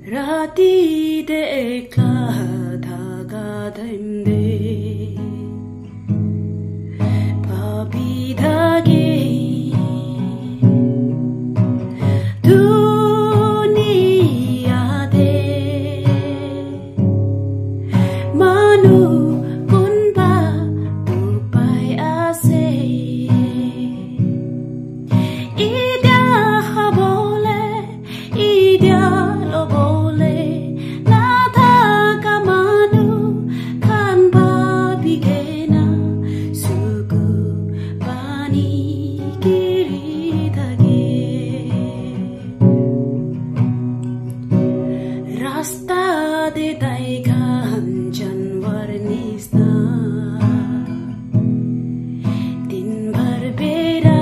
राती दे एक्ला धागा धैंदे पापी धागे दुनिया दे मानु कुनबा तुpai ase idia habole idia lobole nada kamanu kanba bigena suku pani kiri thage rasta de daiga janwar nisna din bhar bera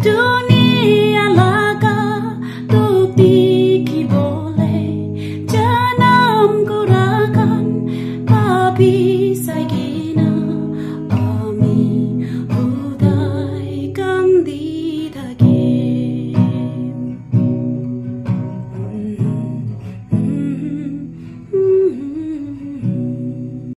dunia laga tukti